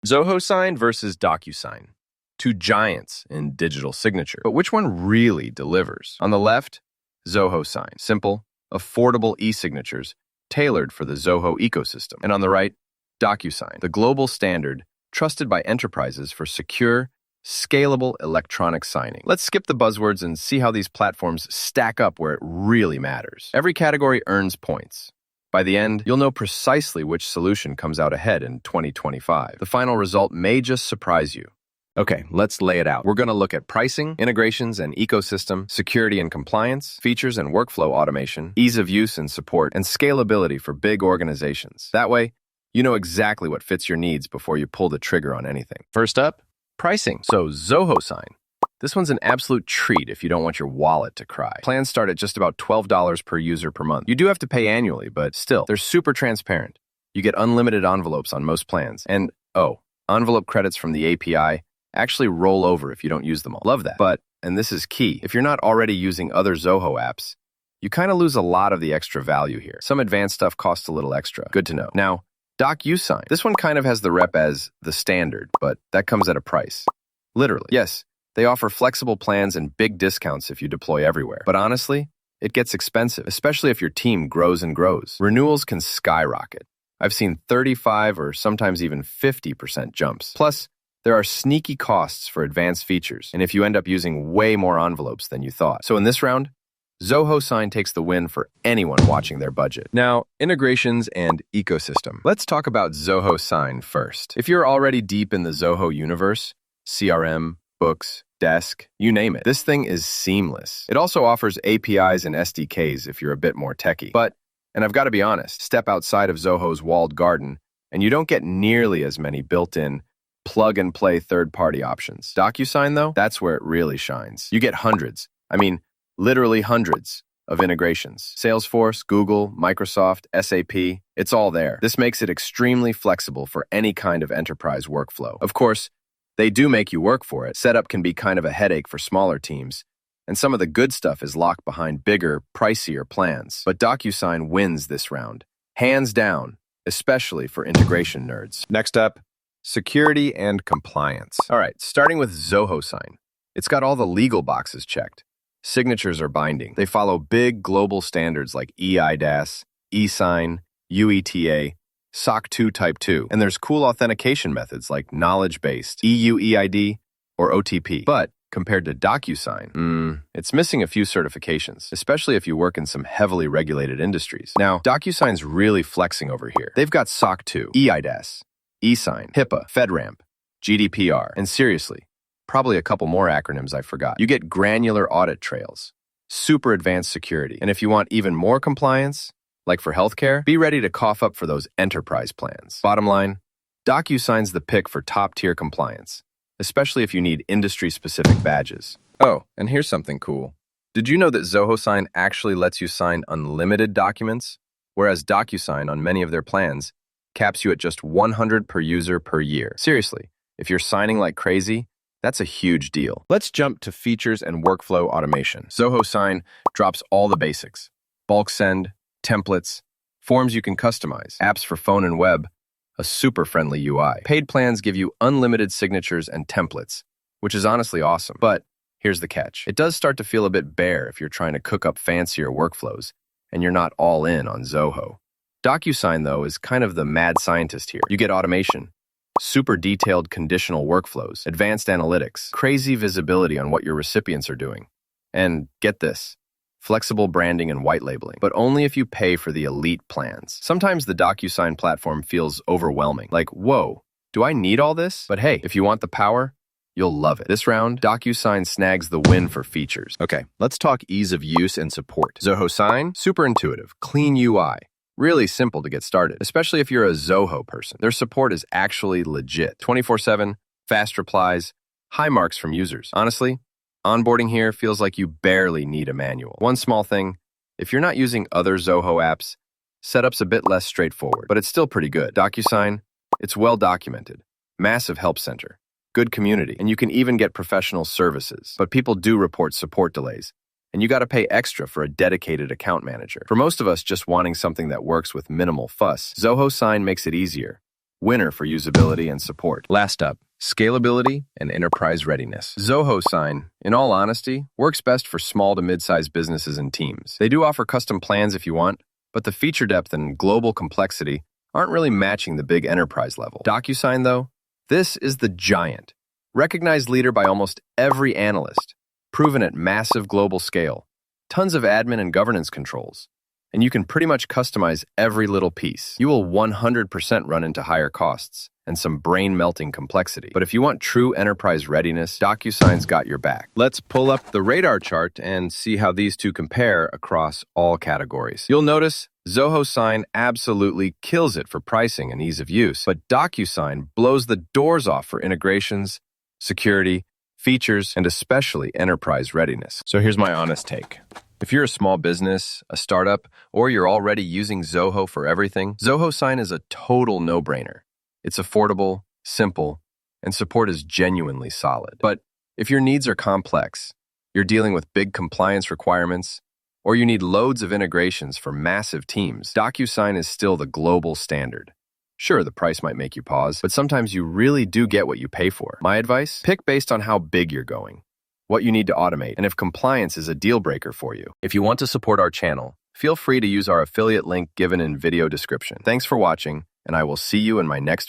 Zoho Sign versus DocuSign. Two giants in digital signature. But which one really delivers? On the left, Zoho Sign. Simple, affordable e-signatures tailored for the Zoho ecosystem. And on the right, DocuSign, the global standard trusted by enterprises for secure, scalable electronic signing. Let's skip the buzzwords and see how these platforms stack up where it really matters. Every category earns points. By the end, you'll know precisely which solution comes out ahead in 2025. The final result may just surprise you. Okay, let's lay it out. We're going to look at pricing, integrations and ecosystem, security and compliance, features and workflow automation, ease of use and support, and scalability for big organizations. That way, you know exactly what fits your needs before you pull the trigger on anything. First up, pricing. So Zoho Sign. This one's an absolute treat if you don't want your wallet to cry. Plans start at just about $12 per user per month. You do have to pay annually, but still, they're super transparent. You get unlimited envelopes on most plans. And, envelope credits from the API actually roll over if you don't use them all. Love that. But, and this is key, if you're not already using other Zoho apps, you kind of lose a lot of the extra value here. Some advanced stuff costs a little extra. Good to know. Now, DocuSign. This one kind of has the rep as the standard, but that comes at a price. Literally. Yes. They offer flexible plans and big discounts if you deploy everywhere. But honestly, it gets expensive, especially if your team grows and grows. Renewals can skyrocket. I've seen 35 or sometimes even 50% jumps. Plus, there are sneaky costs for advanced features, and if you end up using way more envelopes than you thought. So in this round, Zoho Sign takes the win for anyone watching their budget. Now, integrations and ecosystem. Let's talk about Zoho Sign first. If you're already deep in the Zoho universe, CRM, books, desk, you name it, this thing is seamless. It also offers APIs and SDKs if you're a bit more techy. But, and I've got to be honest, step outside of Zoho's walled garden, and you don't get nearly as many built-in plug-and-play third-party options. DocuSign, though, that's where it really shines. You get hundreds, literally hundreds of integrations. Salesforce, Google, Microsoft, SAP, it's all there. This makes it extremely flexible for any kind of enterprise workflow. Of course, they do make you work for it. Setup can be kind of a headache for smaller teams, and some of the good stuff is locked behind bigger, pricier plans. But DocuSign wins this round, hands down, especially for integration nerds. Next up, security and compliance. All right, starting with Zoho Sign. It's got all the legal boxes checked. Signatures are binding. They follow big global standards like eIDAS, eSign, UETA, SOC 2 Type 2, and there's cool authentication methods like knowledge-based, EUEID, or OTP. But compared to DocuSign, it's missing a few certifications, especially if you work in some heavily regulated industries. Now, DocuSign's really flexing over here. They've got SOC 2, eIDAS, eSign, HIPAA, FedRAMP, GDPR, and seriously, probably a couple more acronyms I forgot. You get granular audit trails, super advanced security, and if you want even more compliance, like for healthcare, be ready to cough up for those enterprise plans. Bottom line, DocuSign's the pick for top-tier compliance, especially if you need industry-specific badges. Oh, and here's something cool. Did you know that Zoho Sign actually lets you sign unlimited documents, whereas DocuSign on many of their plans caps you at just 100 per user per year? Seriously, if you're signing like crazy, that's a huge deal. Let's jump to features and workflow automation. Zoho Sign drops all the basics. Bulk send, templates, forms you can customize, apps for phone and web, a super friendly UI. Paid plans give you unlimited signatures and templates, which is honestly awesome. But here's the catch. It does start to feel a bit bare if you're trying to cook up fancier workflows and you're not all in on Zoho. DocuSign, though, is kind of the mad scientist here. You get automation, super detailed conditional workflows, advanced analytics, crazy visibility on what your recipients are doing. And get this, flexible branding and white labeling, but only if you pay for the elite plans. Sometimes the DocuSign platform feels overwhelming. Like, whoa, do I need all this? But hey, if you want the power, you'll love it. This round, DocuSign snags the win for features. Okay, let's talk ease of use and support. Zoho Sign, super intuitive, clean UI. Really simple to get started, especially if you're a Zoho person. Their support is actually legit. 24/7, fast replies, high marks from users. Honestly, onboarding here feels like you barely need a manual. One small thing, if you're not using other Zoho apps, setup's a bit less straightforward, but it's still pretty good. DocuSign, it's well documented. Massive help center, good community, and you can even get professional services. But people do report support delays, and you got to pay extra for a dedicated account manager. For most of us just wanting something that works with minimal fuss, Zoho Sign makes it easier. winner for usability and support. Last up, scalability and enterprise readiness. Zoho Sign, in all honesty, works best for small to mid-sized businesses and teams. They do offer custom plans if you want, but the feature depth and global complexity aren't really matching the big enterprise level. DocuSign, though, this is the giant. Recognized leader by almost every analyst, proven at massive global scale, tons of admin and governance controls, and you can pretty much customize every little piece. You will 100% run into higher costs and some brain-melting complexity. But if you want true enterprise readiness, DocuSign's got your back. Let's pull up the radar chart and see how these two compare across all categories. You'll notice Zoho Sign absolutely kills it for pricing and ease of use, but DocuSign blows the doors off for integrations, security, features, and especially enterprise readiness. So here's my honest take. If you're a small business, a startup, or you're already using Zoho for everything, Zoho Sign is a total no-brainer. It's affordable, simple, and support is genuinely solid. But if your needs are complex, you're dealing with big compliance requirements, or you need loads of integrations for massive teams, DocuSign is still the global standard. Sure, the price might make you pause, but sometimes you really do get what you pay for. My advice? Pick based on how big you're going, what you need to automate, and if compliance is a deal breaker for you. If you want to support our channel, feel free to use our affiliate link given in video description. Thanks for watching, and I will see you in my next video.